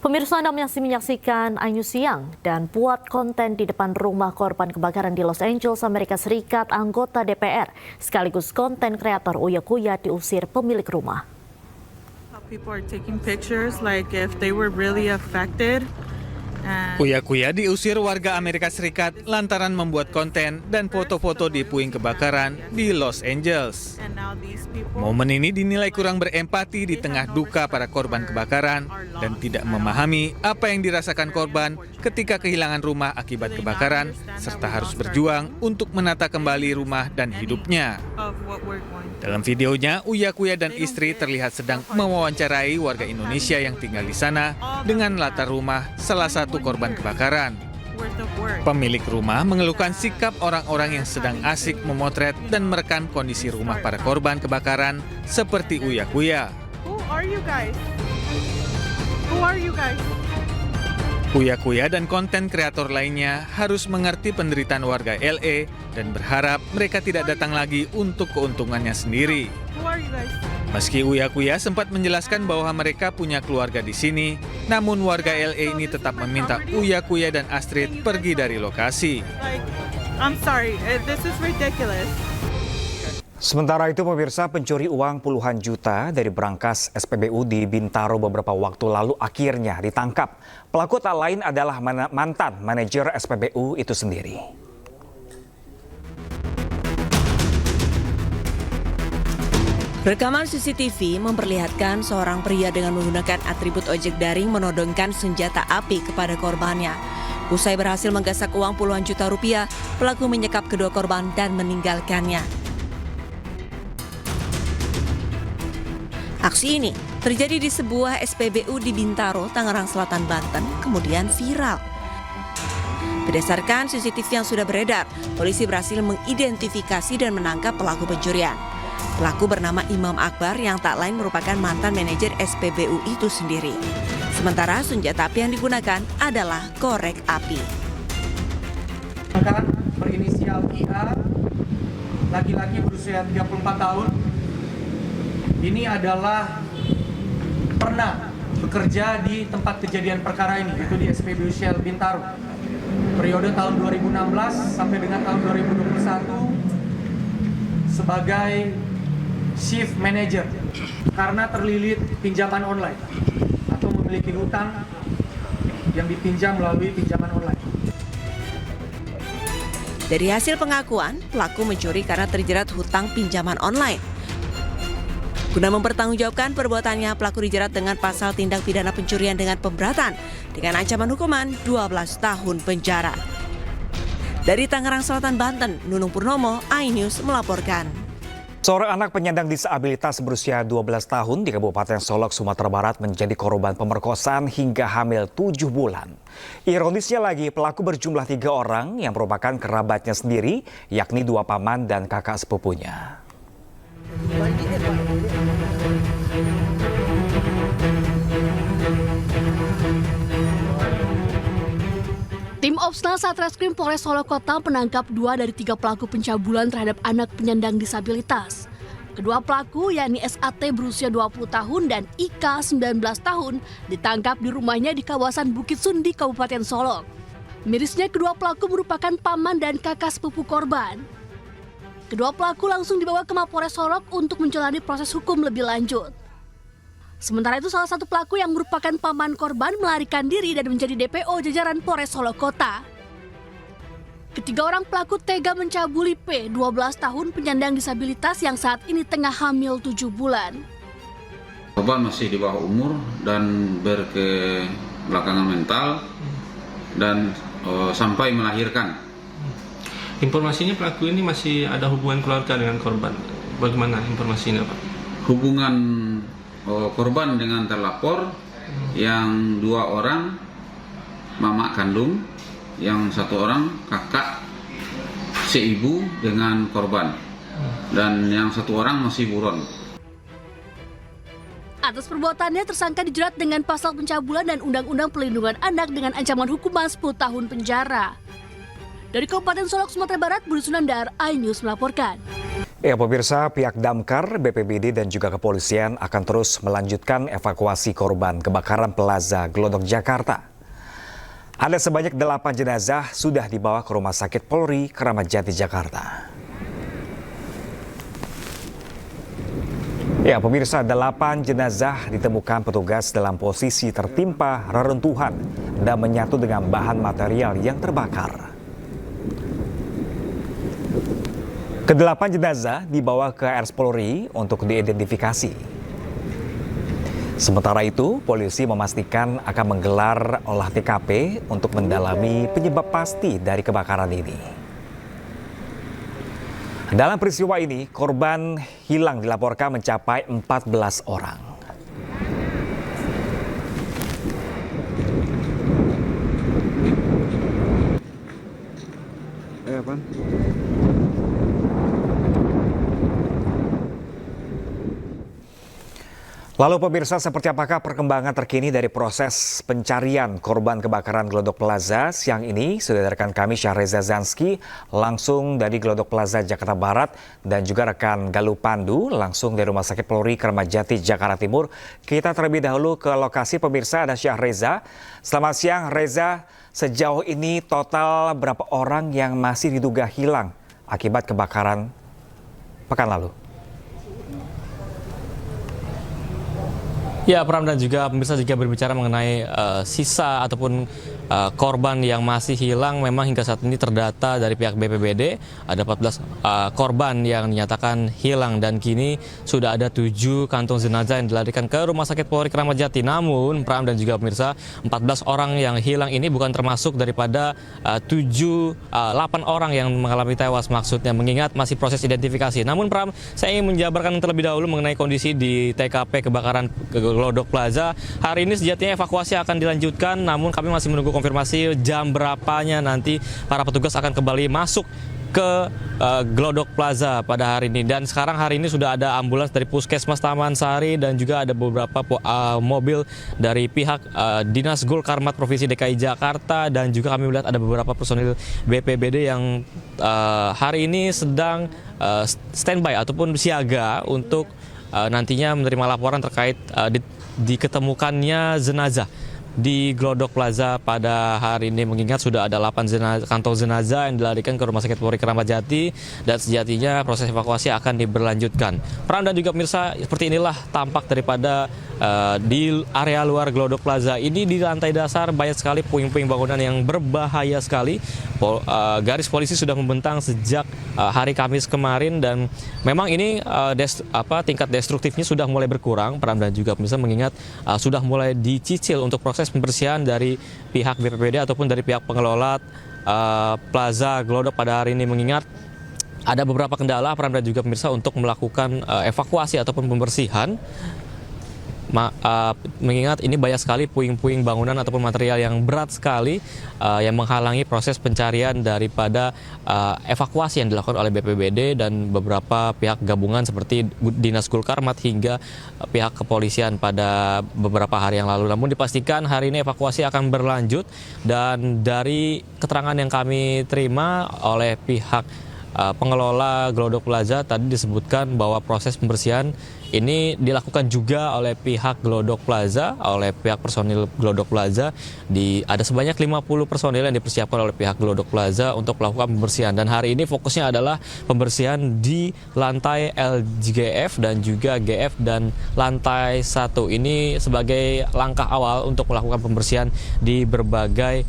Pemirsa, Anda masih menyaksikan iNews Siang dan buat konten di depan rumah korban kebakaran di Los Angeles, Amerika Serikat. Anggota DPR sekaligus konten kreator Uya Kuya diusir pemilik rumah. People are taking pictures like if they were really affected. Uya Kuya diusir warga Amerika Serikat lantaran membuat konten dan foto-foto di puing kebakaran di Los Angeles. Momen ini dinilai kurang berempati di tengah duka para korban kebakaran dan tidak memahami apa yang dirasakan korban ketika kehilangan rumah akibat kebakaran serta harus berjuang untuk menata kembali rumah dan hidupnya. Dalam videonya, Uya Kuya dan istri terlihat sedang mewawancarai warga Indonesia yang tinggal di sana dengan latar rumah salah satu korban kebakaran. Pemilik rumah mengeluhkan sikap orang-orang yang sedang asik memotret dan merekam kondisi rumah para korban kebakaran seperti Uya Kuya. Uya Kuya dan konten kreator lainnya harus mengerti penderitaan warga LA dan berharap mereka tidak datang lagi untuk keuntungannya sendiri. Meski Uya Kuya sempat menjelaskan bahwa mereka punya keluarga di sini, namun warga LA ini tetap meminta Uya Kuya dan Astrid pergi dari lokasi. Sementara itu, pemirsa, pencuri uang puluhan juta dari berangkas SPBU di Bintaro beberapa waktu lalu akhirnya ditangkap. Pelaku tak lain adalah mantan manajer SPBU itu sendiri. Rekaman CCTV memperlihatkan seorang pria dengan menggunakan atribut ojek daring menodongkan senjata api kepada korbannya. Usai berhasil menggasak uang puluhan juta rupiah, pelaku menyekap kedua korban dan meninggalkannya. Aksi ini terjadi di sebuah SPBU di Bintaro, Tangerang Selatan, Banten, kemudian viral. Berdasarkan CCTV yang sudah beredar, polisi berhasil mengidentifikasi dan menangkap pelaku pencurian. Pelaku bernama Imam Akbar yang tak lain merupakan mantan manajer SPBU itu sendiri. Sementara senjata api yang digunakan adalah korek api. Berinisial IA, laki-laki berusia 34 tahun. Ini adalah pernah bekerja di tempat kejadian perkara ini, yaitu di SPBU Shell Bintaro. Periode tahun 2016 sampai dengan tahun 2021 sebagai shift manager karena terlilit pinjaman online atau memiliki hutang yang dipinjam melalui pinjaman online. Dari hasil pengakuan, pelaku mencuri karena terjerat hutang pinjaman online. Guna mempertanggungjawabkan perbuatannya, pelaku dijerat dengan pasal tindak pidana pencurian dengan pemberatan dengan ancaman hukuman 12 tahun penjara. Dari Tangerang Selatan, Banten, Nunung Purnomo, iNews melaporkan. Seorang anak penyandang disabilitas berusia 12 tahun di Kabupaten Solok, Sumatera Barat menjadi korban pemerkosaan hingga hamil 7 bulan. Ironisnya lagi, pelaku berjumlah 3 orang yang merupakan kerabatnya sendiri, yakni 2 paman dan kakak sepupunya. Tim Opsnal Satreskrim Polres Solok Kota menangkap 2 dari 3 pelaku pencabulan terhadap anak penyandang disabilitas. Kedua pelaku, yakni SAT berusia 20 tahun dan IK 19 tahun, ditangkap di rumahnya di kawasan Bukit Sundi, Kabupaten Solok. Mirisnya, kedua pelaku merupakan paman dan kakak sepupu korban. Kedua pelaku langsung dibawa ke Mapores Solok untuk menjalani proses hukum lebih lanjut. Sementara itu, salah satu pelaku yang merupakan paman korban melarikan diri dan menjadi DPO jajaran Polres Solok Kota. Ketiga orang pelaku tega mencabuli P, 12 tahun penyandang disabilitas yang saat ini tengah hamil 7 bulan. Korban masih di bawah umur dan berkebelakangan mental dan sampai melahirkan. Informasinya pelaku ini masih ada hubungan keluarga dengan korban. Bagaimana informasinya, Pak? Hubungan korban dengan terlapor yang 2 orang mama kandung, yang 1 orang kakak seibu dengan korban, dan yang 1 orang masih buron. Atas perbuatannya, tersangka dijerat dengan pasal pencabulan dan Undang-Undang Perlindungan Anak dengan ancaman hukuman 10 tahun penjara. Dari Kabupaten Solok, Sumatera Barat, Budi Sunandar, iNews melaporkan. Ya pemirsa, pihak Damkar, BPBD dan juga kepolisian akan terus melanjutkan evakuasi korban kebakaran Plaza Glodok Jakarta. Ada sebanyak 8 jenazah sudah dibawa ke Rumah Sakit Polri Kramat Jati Jakarta. Ya pemirsa, 8 jenazah ditemukan petugas dalam posisi tertimpa reruntuhan dan menyatu dengan bahan material yang terbakar. Ke-8 jenazah dibawa ke RS Polri untuk diidentifikasi. Sementara itu, polisi memastikan akan menggelar olah TKP untuk mendalami penyebab pasti dari kebakaran ini. Dalam peristiwa ini, korban hilang dilaporkan mencapai 14 orang. Lalu pemirsa, seperti apakah perkembangan terkini dari proses pencarian korban kebakaran Glodok Plaza? Siang ini sudah rekan kami Syahreza Zanski langsung dari Glodok Plaza Jakarta Barat dan juga rekan Galuh Pandu langsung dari Rumah Sakit Polri Kramat Jati Jakarta Timur. Kita terlebih dahulu ke lokasi pemirsa, ada Syahreza. Selamat siang Reza, sejauh ini total berapa orang yang masih diduga hilang akibat kebakaran pekan lalu? Ya, Pram dan juga pemirsa, jika berbicara mengenai sisa ataupun korban yang masih hilang, memang hingga saat ini terdata dari pihak BPBD ada 14 korban yang dinyatakan hilang dan kini sudah ada 7 kantong jenazah yang dilarikan ke Rumah Sakit Polri Kramat Jati. Namun, Pram dan juga pemirsa, 14 orang yang hilang ini bukan termasuk daripada 8 orang yang mengalami tewas, maksudnya mengingat masih proses identifikasi. Namun, Pram, saya ingin menjabarkan terlebih dahulu mengenai kondisi di TKP kebakaran Glodok Plaza. Hari ini sejatinya evakuasi akan dilanjutkan, namun kami masih menunggu konfirmasi jam berapanya nanti para petugas akan kembali masuk ke Glodok Plaza pada hari ini. Dan sekarang hari ini sudah ada ambulans dari Puskesmas Taman Sari dan juga ada beberapa mobil dari pihak Dinas Gul Karmat Provinsi DKI Jakarta, dan juga kami melihat ada beberapa personil BPBD yang hari ini sedang standby ataupun siaga untuk nantinya menerima laporan terkait diketemukannya jenazah di Glodok Plaza pada hari ini, mengingat sudah ada 8 kantong jenazah yang dilarikan ke Rumah Sakit Polri Kramat Jati dan sejatinya proses evakuasi akan diberlanjutkan. Pram dan juga pemirsa, seperti inilah tampak daripada di area luar Glodok Plaza ini. Di lantai dasar banyak sekali puing-puing bangunan yang berbahaya sekali. Garis polisi sudah membentang sejak hari Kamis kemarin dan memang ini tingkat destruktifnya sudah mulai berkurang, Pram dan juga pemirsa, mengingat sudah mulai dicicil untuk proses pembersihan dari pihak BPBD ataupun dari pihak pengelola Plaza Glodok pada hari ini, mengingat ada beberapa kendala, Pram dan juga pemirsa, untuk melakukan evakuasi ataupun pembersihan. Mengingat ini banyak sekali puing-puing bangunan ataupun material yang berat sekali yang menghalangi proses pencarian daripada evakuasi yang dilakukan oleh BPBD dan beberapa pihak gabungan seperti Dinas Gul Karmat hingga pihak kepolisian pada beberapa hari yang lalu. Namun dipastikan hari ini evakuasi akan berlanjut, dan dari keterangan yang kami terima oleh pihak pengelola Glodok Plaza tadi disebutkan bahwa proses pembersihan ini dilakukan juga oleh pihak Glodok Plaza, oleh pihak personil Glodok Plaza. Ada sebanyak 50 personil yang dipersiapkan oleh pihak Glodok Plaza untuk melakukan pembersihan. Dan hari ini fokusnya adalah pembersihan di lantai LGF dan juga GF dan lantai 1. Ini sebagai langkah awal untuk melakukan pembersihan di berbagai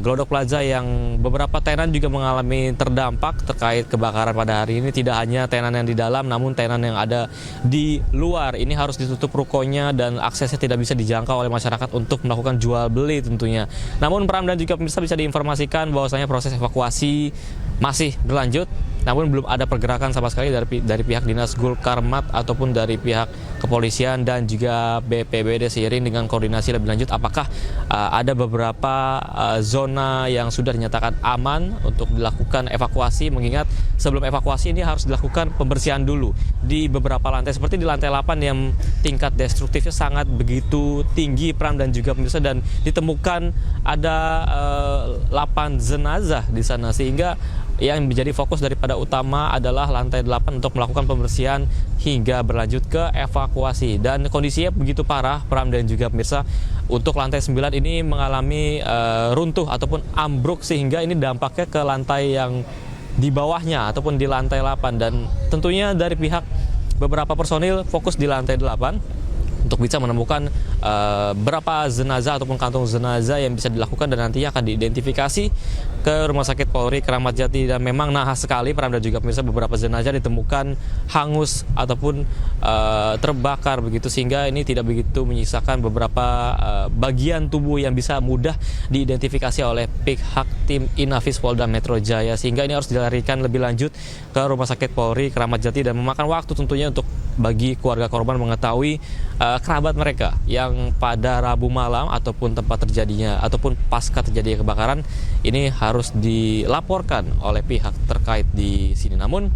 Glodok Plaza yang beberapa tenan juga mengalami terdampak terkait kebakaran pada hari ini. Tidak hanya tenan yang di dalam, namun tenan yang ada di luar ini harus ditutup rukonya dan aksesnya tidak bisa dijangkau oleh masyarakat untuk melakukan jual beli tentunya. Namun Pram dan juga pemirsa, bisa diinformasikan bahwasanya proses evakuasi masih berlanjut, namun belum ada pergerakan sama sekali dari pihak Dinas Gul Karmat ataupun dari pihak kepolisian dan juga BPBD seiring dengan koordinasi lebih lanjut apakah ada beberapa zona yang sudah dinyatakan aman untuk dilakukan evakuasi, mengingat sebelum evakuasi ini harus dilakukan pembersihan dulu di beberapa lantai, seperti di lantai 8 yang tingkat destruktifnya sangat begitu tinggi, Pram dan juga pemirsa, dan ditemukan ada 8 jenazah di sana, sehingga yang menjadi fokus daripada utama adalah lantai 8 untuk melakukan pembersihan hingga berlanjut ke evakuasi. Dan kondisinya begitu parah, Pram dan juga pemirsa, untuk lantai 9 ini mengalami runtuh ataupun ambruk, sehingga ini dampaknya ke lantai yang di bawahnya ataupun di lantai 8. Dan tentunya dari pihak beberapa personil fokus di lantai 8 untuk bisa menemukan berapa jenazah ataupun kantung jenazah yang bisa dilakukan dan nantinya akan diidentifikasi ke Rumah Sakit Polri Kramat Jati. Dan memang nahas sekali, Pram dan juga pemirsa, beberapa jenazah ditemukan hangus ataupun terbakar begitu, sehingga ini tidak begitu menyisakan beberapa bagian tubuh yang bisa mudah diidentifikasi oleh pihak tim Inafis Polda Metro Jaya, sehingga ini harus dilarikan lebih lanjut ke Rumah Sakit Polri Kramat Jati dan memakan waktu tentunya untuk bagi keluarga korban mengetahui kerabat mereka yang pada Rabu malam ataupun tempat terjadinya ataupun pasca terjadinya kebakaran ini harus dilaporkan oleh pihak terkait di sini. Namun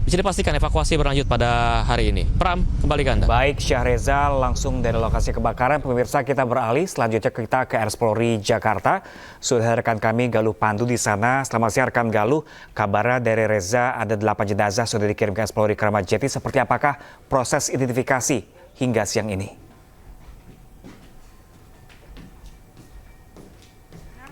bisa dipastikan evakuasi berlanjut pada hari ini. Pram, kembali ke Anda. Baik, Syahreza, langsung dari lokasi kebakaran. Pemirsa, kita beralih selanjutnya kita ke RS Polri Jakarta. Sudah rekan kami Galuh Pandu di sana. Selamat siang rekan Galuh. Kabarnya dari Reza ada 8 jenazah sudah dikirim ke RS Polri Kramat Jati. Seperti apakah proses identifikasi hingga siang ini?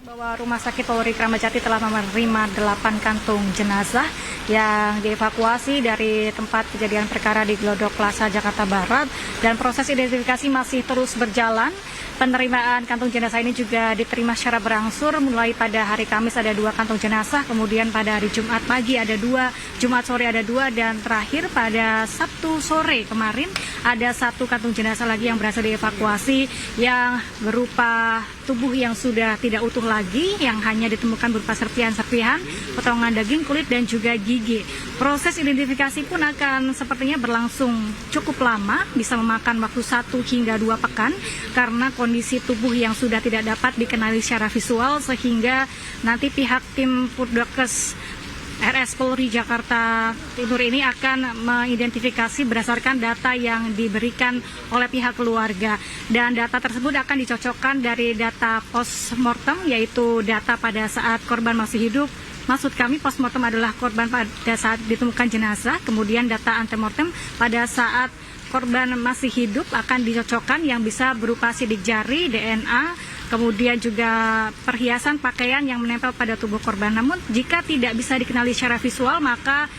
Bahwa Rumah Sakit Polri Kramat Jati telah menerima 8 kantung jenazah yang dievakuasi dari tempat kejadian perkara di Glodok Plaza, Jakarta Barat, dan proses identifikasi masih terus berjalan. Penerimaan kantung jenazah ini juga diterima secara berangsur, mulai pada hari Kamis ada 2 kantung jenazah, kemudian pada hari Jumat pagi ada 2, Jumat sore ada 2, dan terakhir pada Sabtu sore kemarin ada 1 kantung jenazah lagi yang berhasil dievakuasi yang berupa tubuh yang sudah tidak utuh lagi, yang hanya ditemukan berupa serpihan-serpihan, potongan daging, kulit, dan juga gigi. Proses identifikasi pun akan sepertinya berlangsung cukup lama, bisa memakan waktu 1 hingga 2 pekan, karena kondisi tubuh yang sudah tidak dapat dikenali secara visual, sehingga nanti pihak tim Puddokes RS Polri Jakarta Timur ini akan mengidentifikasi berdasarkan data yang diberikan oleh pihak keluarga, dan data tersebut akan dicocokkan dari data postmortem, yaitu data pada saat korban masih hidup. Maksud kami postmortem adalah korban pada saat ditemukan jenazah, kemudian data antemortem pada saat korban masih hidup akan dicocokkan yang bisa berupa sidik jari, DNA, kemudian juga perhiasan pakaian yang menempel pada tubuh korban. Namun jika tidak bisa dikenali secara visual, maka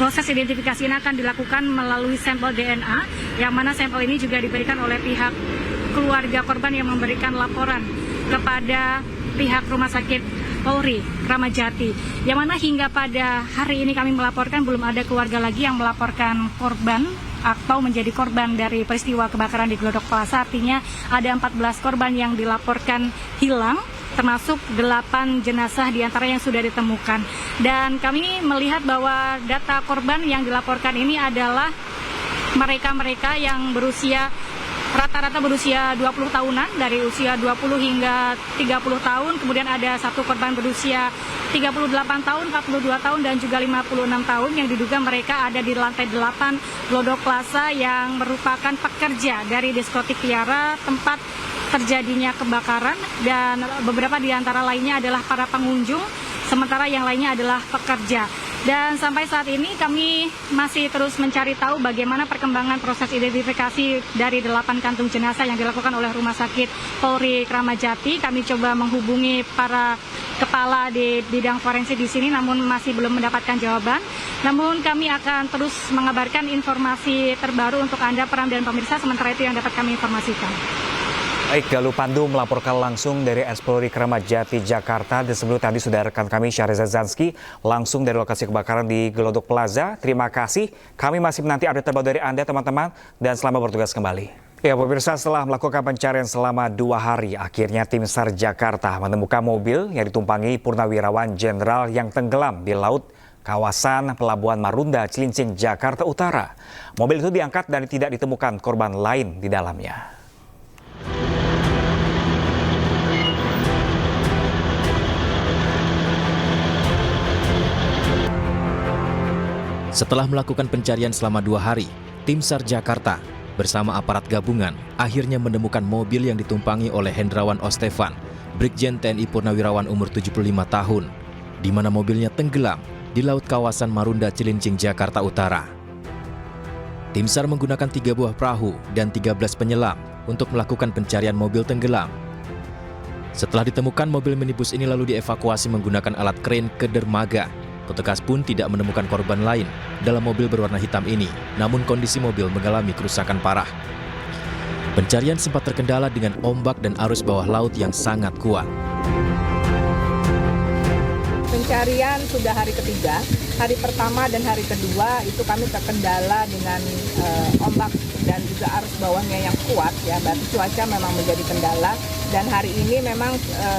proses identifikasi ini akan dilakukan melalui sampel DNA, yang mana sampel ini juga diberikan oleh pihak keluarga korban yang memberikan laporan kepada pihak Rumah Sakit Polri Kramat Jati, yang mana hingga pada hari ini kami melaporkan belum ada keluarga lagi yang melaporkan korban atau menjadi korban dari peristiwa kebakaran di Glodok Plaza. Artinya ada 14 korban yang dilaporkan hilang, termasuk 8 jenazah diantara yang sudah ditemukan. Dan kami melihat bahwa data korban yang dilaporkan ini adalah mereka-mereka yang berusia rata-rata berusia 20 tahunan, dari usia 20 hingga 30 tahun, kemudian ada 1 korban berusia 38 tahun, 42 tahun, dan juga 56 tahun yang diduga mereka ada di lantai 8 Glodok Plaza yang merupakan pekerja dari diskotik Tiara, tempat terjadinya kebakaran, dan beberapa di antara lainnya adalah para pengunjung, sementara yang lainnya adalah pekerja. Dan sampai saat ini kami masih terus mencari tahu bagaimana perkembangan proses identifikasi dari 8 kantung jenazah yang dilakukan oleh Rumah Sakit Polri Kramat Jati. Kami coba menghubungi para kepala di bidang forensik di sini, namun masih belum mendapatkan jawaban. Namun kami akan terus mengabarkan informasi terbaru untuk Anda, Pram dan pemirsa, sementara itu yang dapat kami informasikan. Baik, Galuh Pandu melaporkan langsung dari RS Polri Kramat Jati, Jakarta. Dan sebelum tadi sudah rekan kami Syahreza Zanski langsung dari lokasi kebakaran di Glodok Plaza. Terima kasih. Kami masih menanti update terbaru dari Anda, teman-teman, dan selamat bertugas kembali. Ya, pemirsa, setelah melakukan pencarian selama 2 hari, akhirnya tim SAR Jakarta menemukan mobil yang ditumpangi Purnawirawan Jenderal yang tenggelam di laut kawasan Pelabuhan Marunda, Cilincing, Jakarta Utara. Mobil itu diangkat dan tidak ditemukan korban lain di dalamnya. Setelah melakukan pencarian selama 2 hari, tim SAR Jakarta bersama aparat gabungan akhirnya menemukan mobil yang ditumpangi oleh Hendrawan Ostefan, Brigjen TNI Purnawirawan umur 75 tahun, di mana mobilnya tenggelam di laut kawasan Marunda, Cilincing, Jakarta Utara. Tim SAR menggunakan 3 buah perahu dan 13 penyelam untuk melakukan pencarian mobil tenggelam. Setelah ditemukan, mobil minibus ini lalu dievakuasi menggunakan alat kren ke dermaga. Petugas pun tidak menemukan korban lain dalam mobil berwarna hitam ini, namun kondisi mobil mengalami kerusakan parah. Pencarian sempat terkendala dengan ombak dan arus bawah laut yang sangat kuat. Pencarian sudah hari ketiga, hari pertama dan hari kedua itu kami terkendala dengan ombak dan juga arus bawahnya yang kuat, ya, berarti cuaca memang menjadi kendala. Dan hari ini memang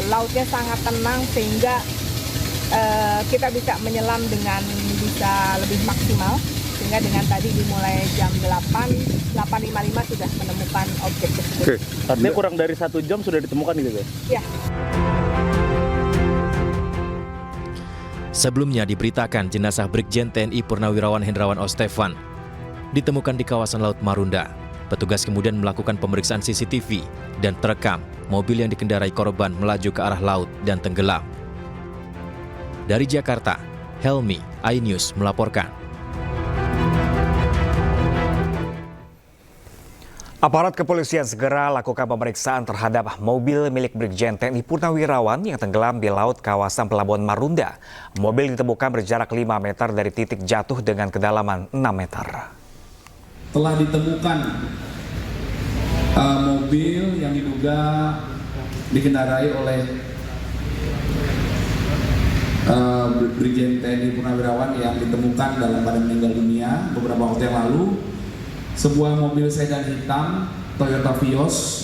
lautnya sangat tenang sehingga kita bisa menyelam dengan bisa lebih maksimal. Sehingga dengan tadi dimulai jam 8.55 sudah menemukan objek tersebut. Artinya kurang dari 1 jam sudah ditemukan gitu, Ya. Sebelumnya diberitakan jenazah Brigjen TNI Purnawirawan Hendrawan Ostefan ditemukan di kawasan Laut Marunda. Petugas kemudian melakukan pemeriksaan CCTV dan terekam mobil yang dikendarai korban melaju ke arah laut dan tenggelam. Dari Jakarta, Helmi, iNews melaporkan. Aparat kepolisian segera lakukan pemeriksaan terhadap mobil milik Brigjen TNI Purnawirawan yang tenggelam di laut kawasan Pelabuhan Marunda. Mobil ditemukan berjarak 5 meter dari titik jatuh dengan kedalaman 6 meter. Telah ditemukan mobil yang diduga dikendarai oleh Brigjen TNI Purnawirawan yang ditemukan dalam keadaan meninggal dunia beberapa waktu yang lalu. Sebuah mobil sedan hitam Toyota Vios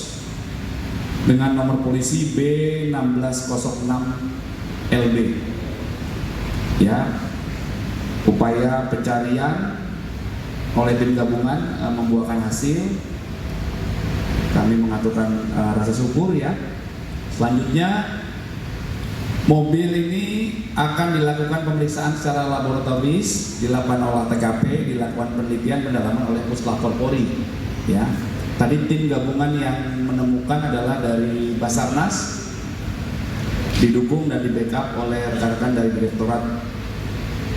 dengan nomor polisi B1606LB. Ya, upaya pencarian oleh tim gabungan membuahkan hasil. Kami mengaturkan rasa syukur, ya. Selanjutnya, mobil ini akan dilakukan pemeriksaan secara laboratoris, dilakukan olah TKP, dilakukan penelitian pendalaman oleh Puslapor Polri. Ya, tadi tim gabungan yang menemukan adalah dari Basarnas, didukung dan di backup oleh rekan-rekan dari Direktorat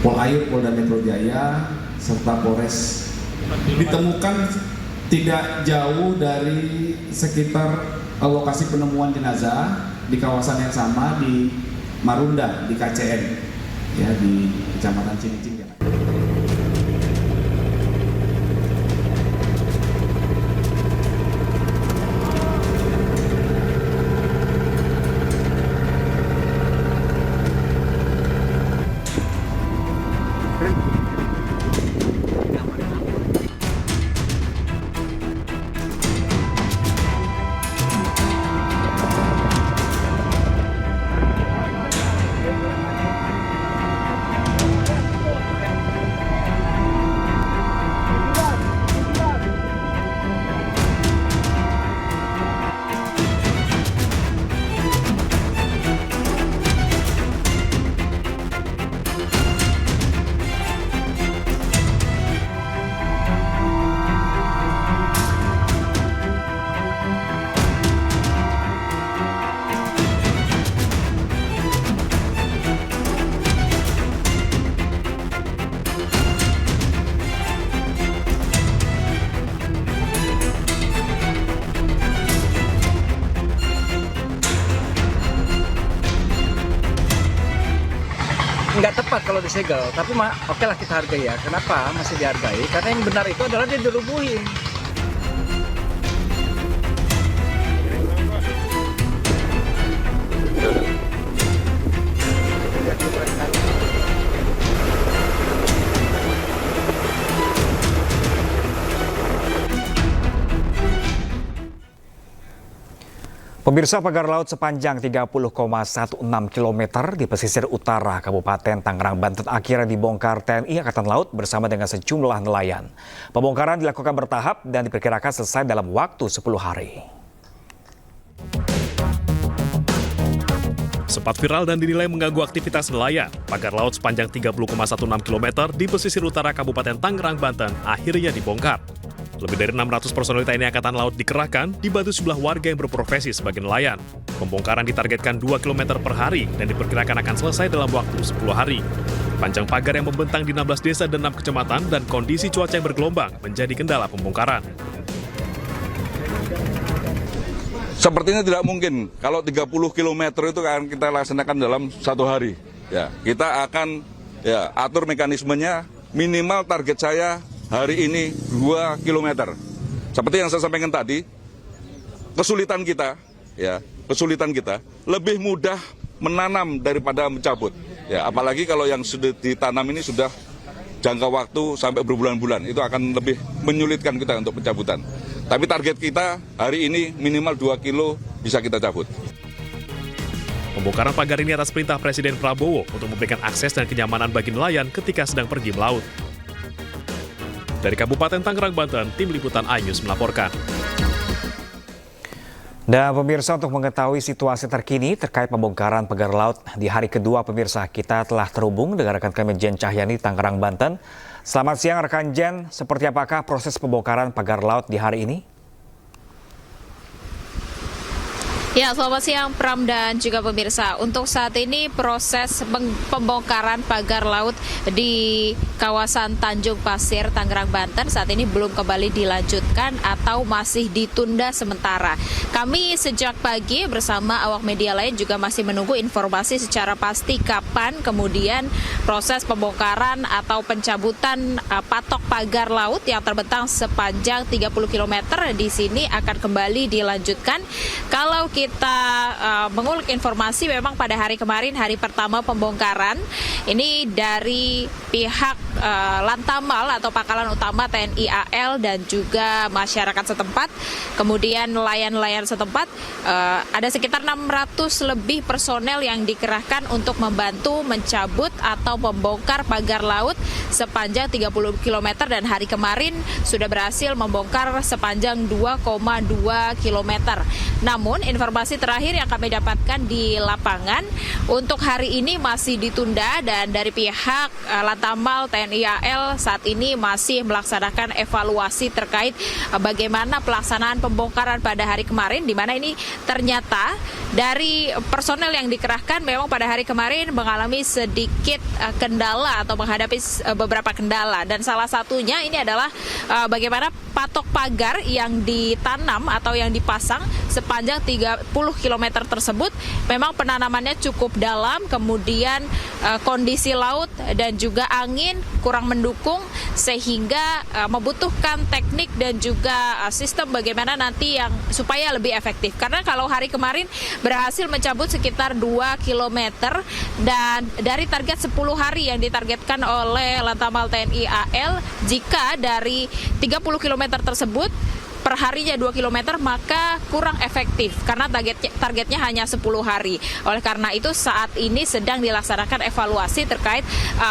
Polair Polda Metro Jaya serta Polres. Ditemukan tidak jauh dari sekitar lokasi penemuan jenazah di kawasan yang sama di Marunda, di KCN, ya, di Kecamatan Cilincing. Nggak tepat kalau disegel, tapi oke lah kita hargai, ya. Kenapa masih dihargai? Karena yang benar itu adalah dia dirubuhin. Pemirsa, pagar laut sepanjang 30,16 km di pesisir utara Kabupaten Tangerang, Banten akhirnya dibongkar TNI Angkatan Laut bersama dengan sejumlah nelayan. Pembongkaran dilakukan bertahap dan diperkirakan selesai dalam waktu 10 hari. Sempat viral dan dinilai mengganggu aktivitas nelayan, pagar laut sepanjang 30,16 km di pesisir utara Kabupaten Tangerang, Banten akhirnya dibongkar. Lebih dari 600 personel TNI Angkatan Laut dikerahkan, dibantu sejumlah warga yang berprofesi sebagai nelayan. Pembongkaran ditargetkan 2 km per hari dan diperkirakan akan selesai dalam waktu 10 hari. Panjang pagar yang membentang di 16 desa dan 6 kecamatan dan kondisi cuaca yang bergelombang menjadi kendala pembongkaran. Sepertinya tidak mungkin kalau 30 km itu akan kita laksanakan dalam 1 hari. Ya, kita akan atur mekanismenya, minimal target saya hari ini 2 km. Seperti yang saya sampaikan tadi, kesulitan kita lebih mudah menanam daripada mencabut. Ya, apalagi kalau yang sudah ditanam ini sudah jangka waktu sampai berbulan-bulan, itu akan lebih menyulitkan kita untuk pencabutan. Tapi target kita hari ini minimal 2 kilo bisa kita cabut. Pembongkaran pagar ini atas perintah Presiden Prabowo untuk memberikan akses dan kenyamanan bagi nelayan ketika sedang pergi melaut. Dari Kabupaten Tangerang, Banten, Tim Liputan iNews melaporkan. Dan pemirsa, untuk mengetahui situasi terkini terkait pembongkaran pagar laut di hari kedua, pemirsa, kita telah terhubung dengan rekan kami Jen Cahyani, Tangerang, Banten. Selamat siang rekan Jen, seperti apakah proses pembongkaran pagar laut di hari ini? Ya, selamat siang Pram dan juga pemirsa. Untuk saat ini proses pembongkaran pagar laut di kawasan Tanjung Pasir, Tangerang, Banten saat ini belum kembali dilanjutkan atau masih ditunda sementara. Kami sejak pagi bersama awak media lain juga masih menunggu informasi secara pasti kapan kemudian proses pembongkaran atau pencabutan patok pagar laut yang terbentang sepanjang 30 km di sini akan kembali dilanjutkan. Kalau kita mengulik informasi, memang pada hari kemarin, hari pertama pembongkaran, ini dari pihak Lantamal atau Pangkalan Utama TNI AL dan juga masyarakat setempat, kemudian nelayan-nelayan setempat, ada sekitar 600 lebih personel yang dikerahkan untuk membantu mencabut atau membongkar pagar laut sepanjang 30 km dan hari kemarin sudah berhasil membongkar sepanjang 2,2 km. Namun informasi terakhir yang kami dapatkan di lapangan untuk hari ini masih ditunda dan dari pihak Lantamal TNI AL saat ini masih melaksanakan evaluasi terkait bagaimana pelaksanaan pembongkaran pada hari kemarin, di mana ini ternyata dari personel yang dikerahkan memang pada hari kemarin mengalami sedikit kendala atau menghadapi beberapa kendala, dan salah satunya ini adalah bagaimana patok pagar yang ditanam atau yang dipasang sepanjang 30 km tersebut memang penanamannya cukup dalam, kemudian kondisi laut dan juga angin kurang mendukung sehingga membutuhkan teknik dan juga sistem bagaimana nanti yang supaya lebih efektif. Karena kalau hari kemarin berhasil mencabut sekitar 2 km dan dari target 10 hari yang ditargetkan oleh Lantamal TNI AL, jika dari 30 km tersebut perharinya 2 km maka kurang efektif karena targetnya hanya 10 hari. Oleh karena itu saat ini sedang dilaksanakan evaluasi terkait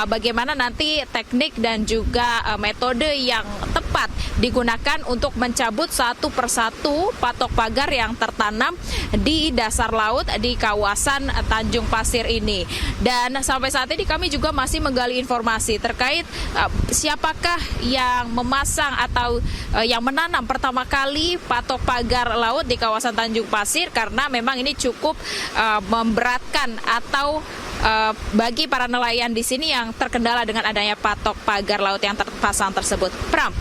bagaimana nanti teknik dan juga metode yang tepat digunakan untuk mencabut satu persatu patok pagar yang tertanam di dasar laut di kawasan Tanjung Pasir ini. Dan sampai saat ini kami juga masih menggali informasi terkait siapakah yang memasang atau yang menanam pertama kali patok pagar laut di kawasan Tanjung Pasir, karena memang ini cukup memberatkan atau bagi para nelayan di sini yang terkendala dengan adanya patok pagar laut yang terpasang tersebut. Pram.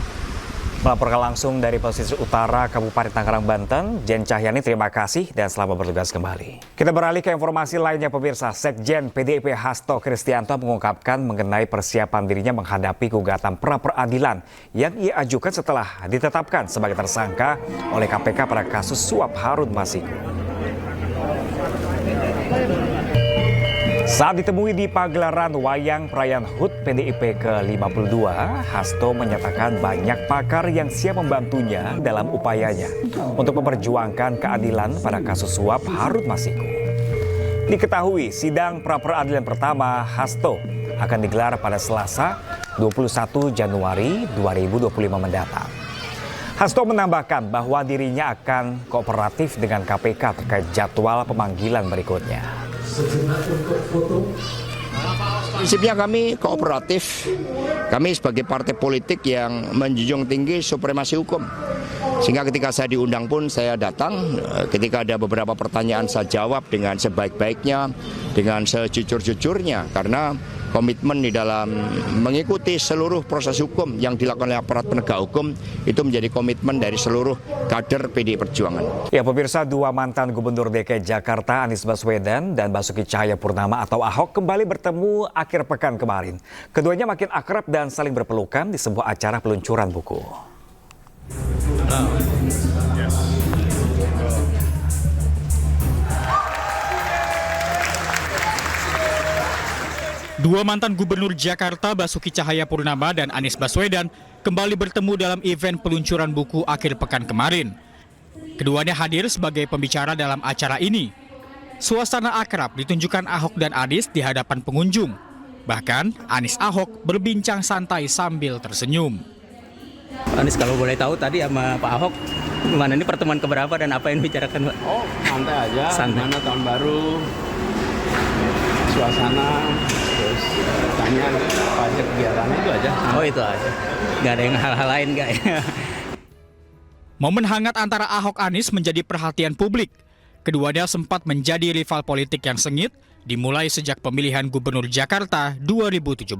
Melaporkan langsung dari pesisir utara Kabupaten Tangerang, Banten, Jen Cahyani, terima kasih dan selamat bertugas kembali. Kita beralih ke informasi lainnya, pemirsa. Sekjen PDIP Hasto Kristianto mengungkapkan mengenai persiapan dirinya menghadapi gugatan pra-peradilan yang ia ajukan setelah ditetapkan sebagai tersangka oleh KPK pada kasus suap Harun Masiku. Saat ditemui di pagelaran wayang perayaan HUT PDIP ke-52, Hasto menyatakan banyak pakar yang siap membantunya dalam upayanya untuk memperjuangkan keadilan pada kasus suap Harun Masiku. Diketahui sidang pra-peradilan pertama Hasto akan digelar pada Selasa 21 Januari 2025 mendatang. Hasto menambahkan bahwa dirinya akan kooperatif dengan KPK terkait jadwal pemanggilan berikutnya. Prinsipnya kami kooperatif. Kami sebagai partai politik yang menjunjung tinggi supremasi hukum. Sehingga ketika saya diundang pun saya datang. Ketika ada beberapa pertanyaan saya jawab dengan sebaik-baiknya, dengan sejujur-jujurnya. Karena komitmen di dalam mengikuti seluruh proses hukum yang dilakukan oleh aparat penegak hukum, itu menjadi komitmen dari seluruh kader PDI Perjuangan. Ya pemirsa, dua mantan Gubernur DKI Jakarta Anies Baswedan dan Basuki Cahayapurnama atau Ahok kembali bertemu akhir pekan kemarin. Keduanya makin akrab dan saling berpelukan di sebuah acara peluncuran buku. Dua mantan Gubernur Jakarta Basuki Cahayapurnama dan Anies Baswedan kembali bertemu dalam event peluncuran buku akhir pekan kemarin. Keduanya hadir sebagai pembicara dalam acara ini. Suasana akrab ditunjukkan Ahok dan Anies di hadapan pengunjung. Bahkan Anies Ahok berbincang santai sambil tersenyum. Anies, kalau boleh tahu tadi sama Pak Ahok, gimana ini pertemuan keberapa dan apa yang dibicarakan, Pak? Oh, santai aja. Santai. Mana tahun baru, suasana, terus tanya apa aja kegiatannya, itu aja. Oh, itu aja. Nggak ada yang hal-hal lain, nggak ya? Momen hangat antara Ahok Anies menjadi perhatian publik. Keduanya sempat menjadi rival politik yang sengit, dimulai sejak pemilihan Gubernur Jakarta 2017.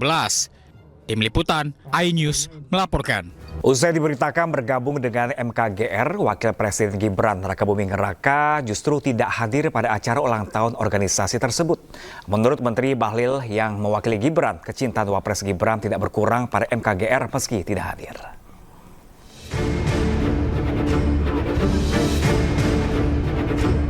Tim Liputan, iNews melaporkan. Usai diberitakan bergabung dengan MKGR, Wakil Presiden Gibran Rakabuming Raka justru tidak hadir pada acara ulang tahun organisasi tersebut. Menurut Menteri Bahlil yang mewakili Gibran, kecintaan Wapres Gibran tidak berkurang pada MKGR meski tidak hadir.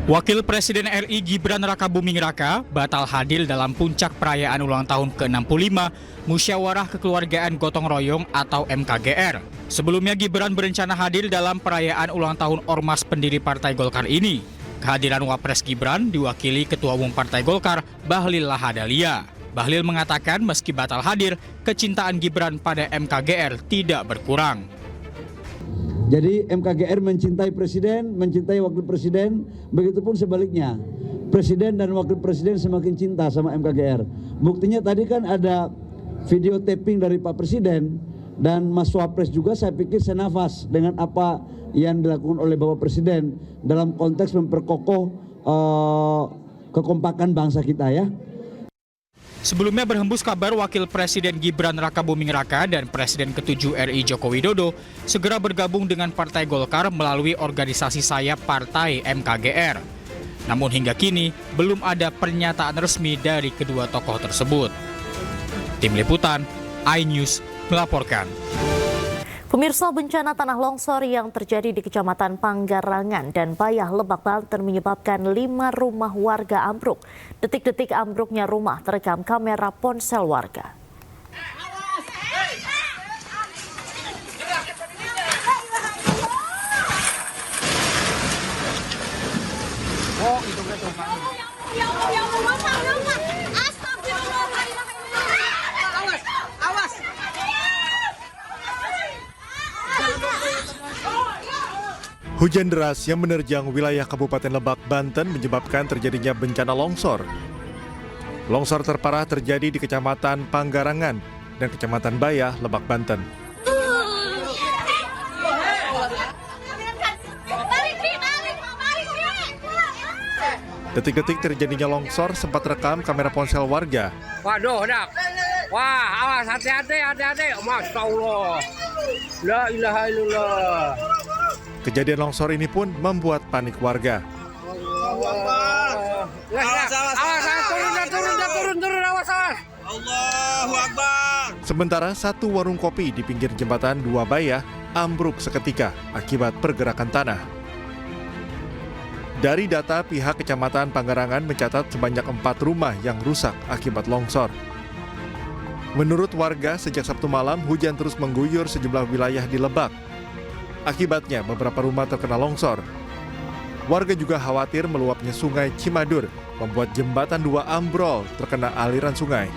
Wakil Presiden RI Gibran Rakabuming Raka batal hadir dalam puncak perayaan ulang tahun ke-65 Musyawarah Kekeluargaan Gotong Royong atau MKGR. Sebelumnya Gibran berencana hadir dalam perayaan ulang tahun Ormas pendiri Partai Golkar ini. Kehadiran Wapres Gibran diwakili Ketua Umum Partai Golkar Bahlil Lahadalia. Bahlil mengatakan meski batal hadir, kecintaan Gibran pada MKGR tidak berkurang. Jadi MKGR mencintai presiden, mencintai wakil presiden, begitupun sebaliknya. Presiden dan wakil presiden semakin cinta sama MKGR. Buktinya tadi kan ada video taping dari Pak Presiden dan Mas Wapres juga, saya pikir senafas dengan apa yang dilakukan oleh Bapak Presiden dalam konteks memperkokoh kekompakan bangsa kita ya. Sebelumnya berhembus kabar Wakil Presiden Gibran Rakabuming Raka dan Presiden ke-7 RI Joko Widodo segera bergabung dengan Partai Golkar melalui organisasi sayap Partai MKGR. Namun hingga kini belum ada pernyataan resmi dari kedua tokoh tersebut. Tim Liputan, iNews melaporkan. Pemirsa, bencana tanah longsor yang terjadi di Kecamatan Panggarangan dan Bayah, Lebak, Banten menyebabkan 5 rumah warga ambruk. Detik-detik ambruknya rumah terekam kamera ponsel warga. Hujan deras yang menerjang wilayah Kabupaten Lebak, Banten menyebabkan terjadinya bencana longsor. Longsor terparah terjadi di Kecamatan Panggarangan dan Kecamatan Bayah, Lebak, Banten. Detik-detik terjadinya longsor sempat rekam kamera ponsel warga. Waduh, dak. Wah, awas, hati-hati. Masya Allah. La ilaha illallah. Kejadian longsor ini pun membuat panik warga. Turun, awas. Allahu Akbar. Sementara satu warung kopi di pinggir jembatan Dua Bayah ambruk seketika akibat pergerakan tanah. Dari data pihak Kecamatan Panggarangan mencatat sebanyak 4 rumah yang rusak akibat longsor. Menurut warga, sejak Sabtu malam hujan terus mengguyur sejumlah wilayah di Lebak. Akibatnya beberapa rumah terkena longsor. Warga juga khawatir meluapnya sungai Cimadur, membuat jembatan 2 ambrol terkena aliran sungai.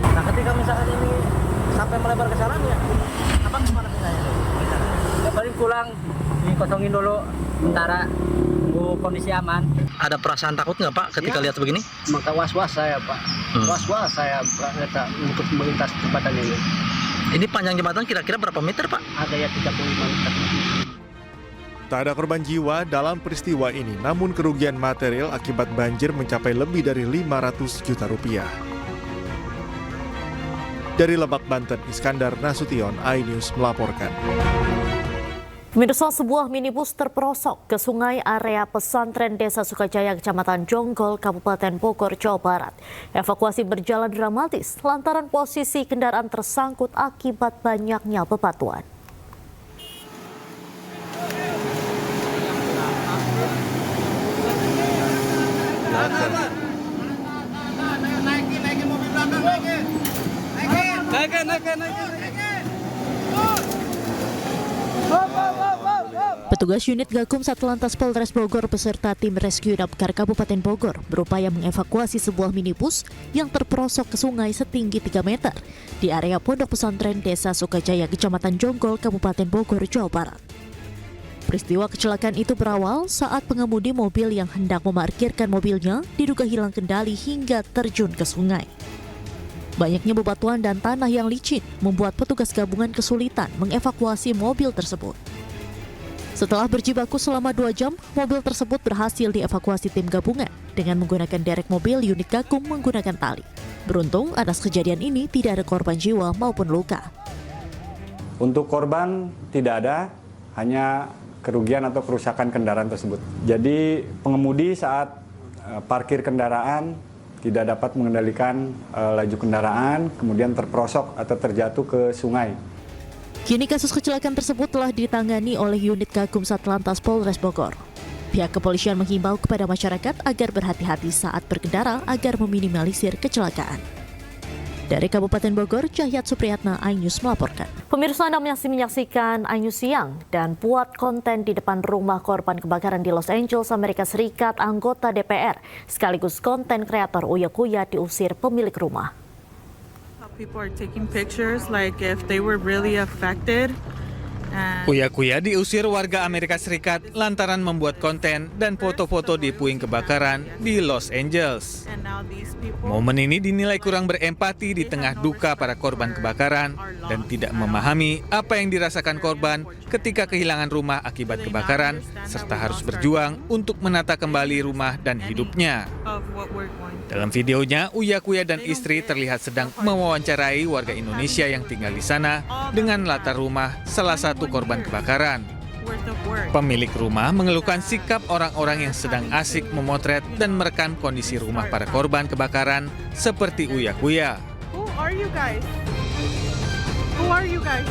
Nah, ketika misalkan ini sampai melebar ke sana, ya, abang gimana caranya? Ya, paling pulang, dikosongin dulu, sementara tunggu kondisi aman. Ada perasaan takut nggak Pak ketika lihat begini? Maka was-was saya, Pak. Was-was saya untuk melintas jembatan ini. Ini panjang jembatan kira-kira berapa meter, Pak? Ada ya 35 meter. Tak ada korban jiwa dalam peristiwa ini, namun kerugian material akibat banjir mencapai lebih dari 500 juta rupiah. Dari Lebak, Banten, Iskandar Nasution, iNews melaporkan. Pemirsa, sebuah minibus terperosok ke sungai area pesantren Desa Sukajaya, Kecamatan Jonggol, Kabupaten Bogor, Jawa Barat. Evakuasi berjalan dramatis lantaran posisi kendaraan tersangkut akibat banyaknya bebatuan. Petugas unit Gakum Satlantas Polres Bogor beserta tim Rescue Damkar Kabupaten Bogor berupaya mengevakuasi sebuah minibus yang terperosok ke sungai setinggi 3 meter di area Pondok Pesantren Desa Sukajaya, Kecamatan Jonggol, Kabupaten Bogor, Jawa Barat. Peristiwa kecelakaan itu berawal saat pengemudi mobil yang hendak memarkirkan mobilnya diduga hilang kendali hingga terjun ke sungai. Banyaknya bebatuan dan tanah yang licin membuat petugas gabungan kesulitan mengevakuasi mobil tersebut. Setelah berjibaku selama 2 jam, mobil tersebut berhasil dievakuasi tim gabungan dengan menggunakan derek mobil unit Gakum menggunakan tali. Beruntung atas kejadian ini tidak ada korban jiwa maupun luka. Untuk korban tidak ada, hanya kerugian atau kerusakan kendaraan tersebut. Jadi pengemudi saat parkir kendaraan tidak dapat mengendalikan laju kendaraan, kemudian terperosok atau terjatuh ke sungai. Kini kasus kecelakaan tersebut telah ditangani oleh unit Gakum Satlantas Polres Bogor. Pihak kepolisian menghimbau kepada masyarakat agar berhati-hati saat berkendara agar meminimalisir kecelakaan. Dari Kabupaten Bogor, Cahyat Supriyatna, iNews melaporkan. Pemirsa, Anda masih menyaksikan iNews Siang dan buat konten di depan rumah korban kebakaran di Los Angeles, Amerika Serikat. Anggota DPR sekaligus konten kreator Uya Kuya diusir pemilik rumah. People are taking pictures like if they were really affected. Uya Kuya diusir warga Amerika Serikat lantaran membuat konten dan foto-foto di puing kebakaran di Los Angeles. Momen ini dinilai kurang berempati di tengah duka para korban kebakaran dan tidak memahami apa yang dirasakan korban ketika kehilangan rumah akibat kebakaran serta harus berjuang untuk menata kembali rumah dan hidupnya. Dalam videonya, Uya Kuya dan istri terlihat sedang mewawancarai warga Indonesia yang tinggal di sana dengan latar rumah salah satu korban kebakaran. Pemilik rumah mengeluhkan sikap orang-orang yang sedang asik memotret dan merekam kondisi rumah para korban kebakaran seperti Uya Kuya. Who are you guys? Who are you guys?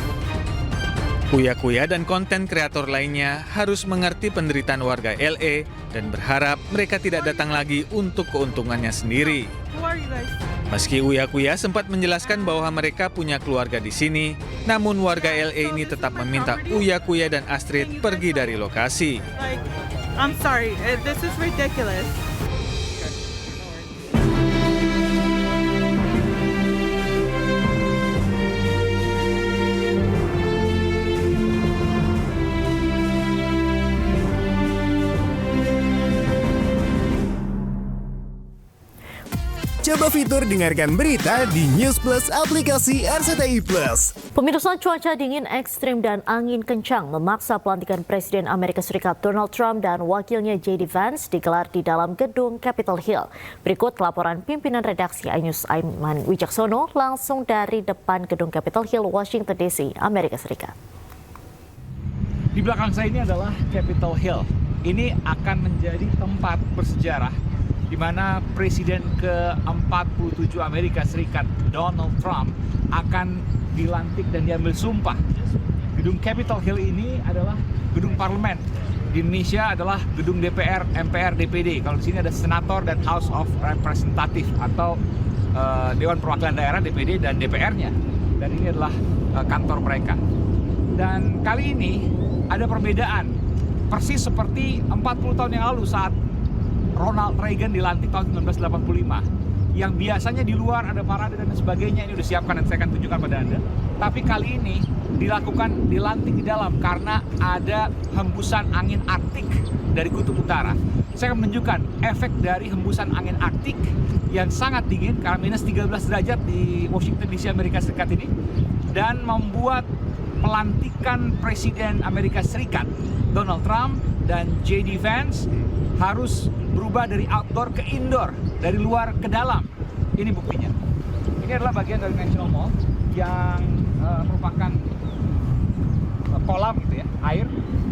Uya Kuya dan konten kreator lainnya harus mengerti penderitaan warga LA dan berharap mereka tidak datang lagi untuk keuntungannya sendiri. Meski Uya Kuya sempat menjelaskan bahwa mereka punya keluarga di sini, namun warga LA ini tetap meminta Uya Kuya dan Astrid pergi dari lokasi. I'm sorry, this is ridiculous. Coba fitur dengarkan berita di News Plus aplikasi RCTI Plus. Pemirsa, cuaca dingin ekstrim dan angin kencang memaksa pelantikan Presiden Amerika Serikat Donald Trump dan wakilnya J.D. Vance digelar di dalam gedung Capitol Hill. Berikut laporan pimpinan redaksi iNews Aiman Wijaksono langsung dari depan gedung Capitol Hill, Washington DC, Amerika Serikat. Di belakang saya ini adalah Capitol Hill. Ini akan menjadi tempat bersejarah di mana Presiden ke-47 Amerika Serikat Donald Trump akan dilantik dan diambil sumpah. Gedung Capitol Hill ini adalah gedung parlemen. Di Indonesia adalah gedung DPR, MPR, DPD. Kalau di sini ada senator dan House of Representative atau Dewan Perwakilan Daerah, DPD dan DPR-nya. Dan ini adalah kantor mereka. Dan kali ini ada perbedaan, persis seperti 40 tahun yang lalu saat Ronald Reagan dilantik tahun 1985. Yang biasanya di luar ada parade dan sebagainya, ini udah siapkan dan saya akan tunjukkan pada Anda. Tapi kali ini dilantik di dalam karena ada hembusan angin Arktik dari kutub utara. Saya akan menunjukkan efek dari hembusan angin Arktik yang sangat dingin karena minus 13 derajat di Washington DC Amerika Serikat ini dan membuat pelantikan Presiden Amerika Serikat Donald Trump dan J.D. Vance harus berubah dari outdoor ke indoor, dari luar ke dalam. Ini buktinya. Ini adalah bagian dari National Mall yang merupakan kolam gitu ya, air.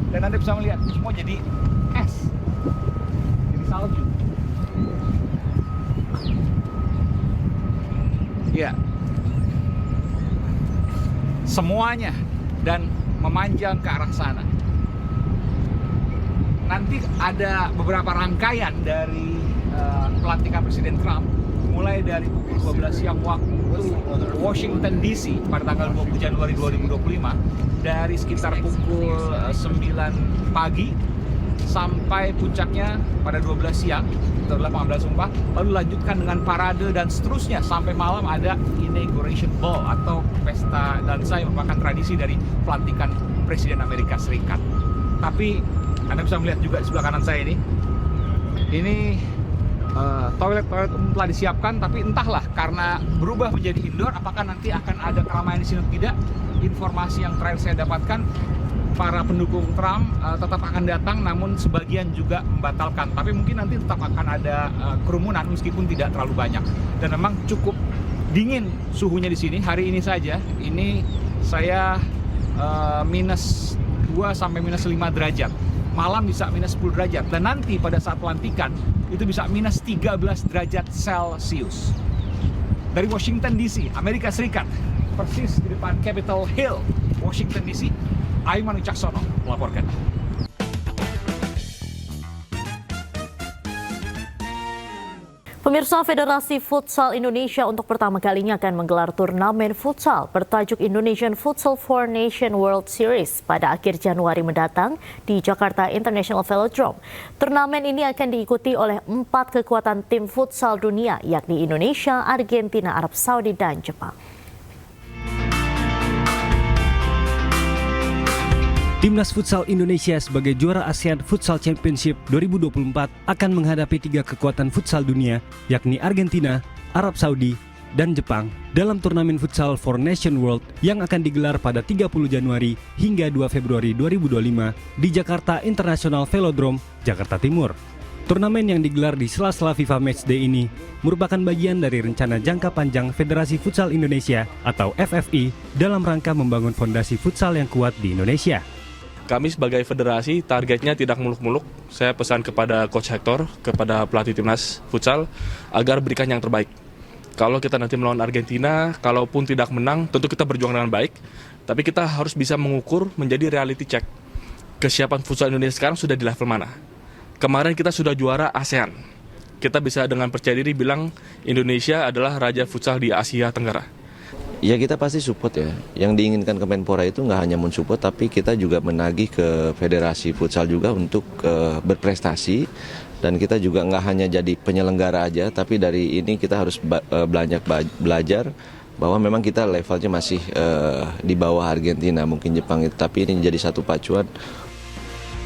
Dan Anda bisa melihat semua jadi es, jadi salju. Ya, semuanya dan memanjang ke arah sana. Nanti ada beberapa rangkaian dari pelantikan Presiden Trump, mulai dari pukul 12 siang waktu Washington DC pada tanggal 20 Januari 2025, dari sekitar pukul 9 pagi sampai puncaknya pada 12 siang, itu adalah pengambilan sumpah, lalu lanjutkan dengan parade dan seterusnya sampai malam ada inauguration ball atau pesta dansa yang merupakan tradisi dari pelantikan Presiden Amerika Serikat. Tapi Anda bisa melihat juga di sebelah kanan saya ini toilet-toilet umum telah disiapkan, tapi entahlah karena berubah menjadi indoor, apakah nanti akan ada keramaian di sini atau tidak. Informasi yang terakhir saya dapatkan, para pendukung Trump tetap akan datang, namun sebagian juga membatalkan. Tapi mungkin nanti tetap akan ada kerumunan meskipun tidak terlalu banyak. Dan memang cukup dingin suhunya di sini. Hari ini saja, ini saya minus 2 sampai minus 5 derajat. Malam bisa minus 10 derajat. Dan nanti pada saat pelantikan, itu bisa minus 13 derajat Celcius. Dari Washington DC, Amerika Serikat, persis di depan Capitol Hill, Washington DC, Aiman Wicaksono melaporkan. Pemirsa, Federasi Futsal Indonesia untuk pertama kalinya akan menggelar turnamen futsal bertajuk Indonesian Futsal Four Nation World Series pada akhir Januari mendatang di Jakarta International Velodrome. Turnamen ini akan diikuti oleh 4 kekuatan tim futsal dunia, yakni Indonesia, Argentina, Arab Saudi, dan Jepang. Timnas Futsal Indonesia sebagai juara ASEAN Futsal Championship 2024 akan menghadapi 3 kekuatan futsal dunia, yakni Argentina, Arab Saudi, dan Jepang dalam turnamen Futsal Four Nation World yang akan digelar pada 30 Januari hingga 2 Februari 2025 di Jakarta International Velodrome, Jakarta Timur. Turnamen yang digelar di sela-sela FIFA Matchday ini merupakan bagian dari rencana jangka panjang Federasi Futsal Indonesia atau FFI dalam rangka membangun fondasi futsal yang kuat di Indonesia. Kami sebagai federasi targetnya tidak muluk-muluk. Saya pesan kepada Coach Hector, kepada pelatih timnas futsal agar berikan yang terbaik. Kalau kita nanti melawan Argentina, kalaupun tidak menang, tentu kita berjuang dengan baik. Tapi kita harus bisa mengukur menjadi reality check. Kesiapan futsal Indonesia sekarang sudah di level mana? Kemarin kita sudah juara ASEAN. Kita bisa dengan percaya diri bilang Indonesia adalah raja futsal di Asia Tenggara. Ya kita pasti support ya. Yang diinginkan Kemenpora itu nggak hanya mensupport, tapi kita juga menagih ke Federasi Futsal juga untuk berprestasi. Dan kita juga nggak hanya jadi penyelenggara aja, tapi dari ini kita harus belajar bahwa memang kita levelnya masih di bawah Argentina, mungkin Jepang itu. Tapi ini jadi satu pacuan.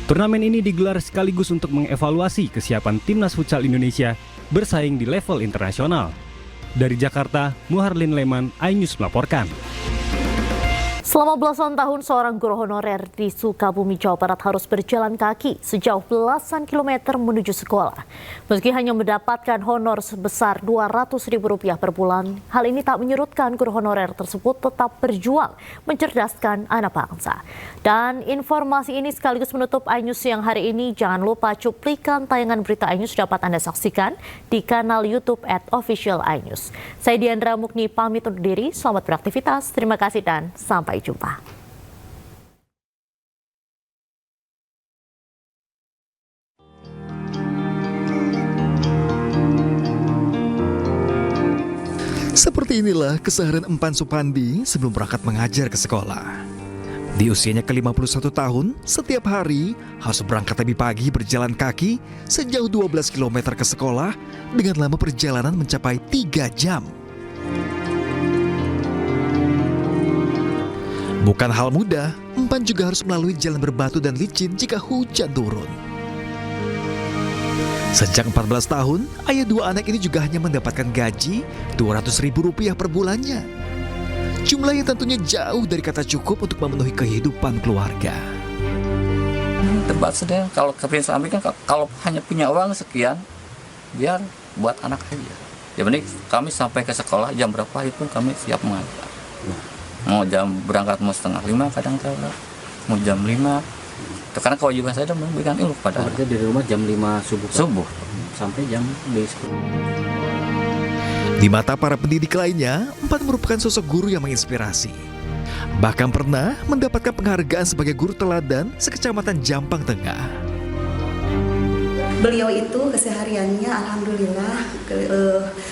Turnamen ini digelar sekaligus untuk mengevaluasi kesiapan Timnas Futsal Indonesia bersaing di level internasional. Dari Jakarta, Muharlin Leman, iNews melaporkan. Selama belasan tahun, seorang guru honorer di Sukabumi, Jawa Barat harus berjalan kaki sejauh belasan kilometer menuju sekolah. Meski hanya mendapatkan honor sebesar Rp200.000 per bulan, hal ini tak menyurutkan guru honorer tersebut tetap berjuang mencerdaskan anak bangsa. Dan informasi ini sekaligus menutup iNews siang hari ini. Jangan lupa cuplikan tayangan berita iNews dapat Anda saksikan di kanal YouTube @official iNews. Saya Diandra Mukni pamit undur diri. Selamat beraktivitas. Terima kasih dan sampai jumpa. Seperti inilah keseharian Empan Supandi sebelum berangkat mengajar ke sekolah. Di usianya ke-51 tahun, setiap hari harus berangkat lebih pagi berjalan kaki sejauh 12 km ke sekolah dengan lama perjalanan mencapai 3 jam. Bukan hal mudah, Empan juga harus melalui jalan berbatu dan licin jika hujan turun. Sejak 14 tahun, ayah 2 anak ini juga hanya mendapatkan gaji Rp200.000 per bulannya. Jumlah yang tentunya jauh dari kata cukup untuk memenuhi kehidupan keluarga. Debat sedang, kalau kepingin suami kan kalau hanya punya uang sekian, biar buat anak aja. Ya benar, kami sampai ke sekolah jam berapa itu kami siap mengajar. Mau jam berangkat mau 4:30 kadang-kadang, mau jam 5. Karena kewajiban saya adalah memberikan ilmu kepada anak. Di rumah jam 5 subuh. Subuh. Sampai jam 10. Di mata para pendidik lainnya, Empan merupakan sosok guru yang menginspirasi. Bahkan pernah mendapatkan penghargaan sebagai guru teladan sekecamatan Jampang Tengah. Beliau itu kesehariannya alhamdulillah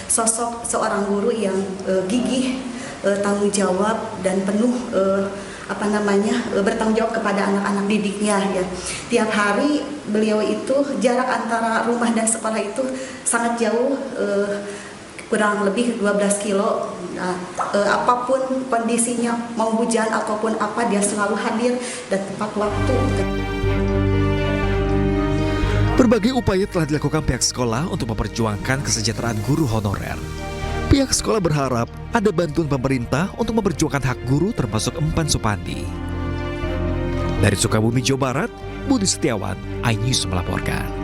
sosok seorang guru yang gigih, tanggung jawab dan penuh bertanggung jawab kepada anak-anak didiknya ya. Tiap hari beliau itu jarak antara rumah dan sekolah itu sangat jauh, kurang lebih 12 kilo. Nah, apapun kondisinya, mau hujan ataupun apa, dia selalu hadir dan tepat waktu. Berbagai upaya telah dilakukan pihak sekolah untuk memperjuangkan kesejahteraan guru honorer. Pihak sekolah berharap ada bantuan pemerintah untuk memperjuangkan hak guru termasuk Empan Supandi. Dari Sukabumi, Jawa Barat, Budi Setiawan, iNews melaporkan.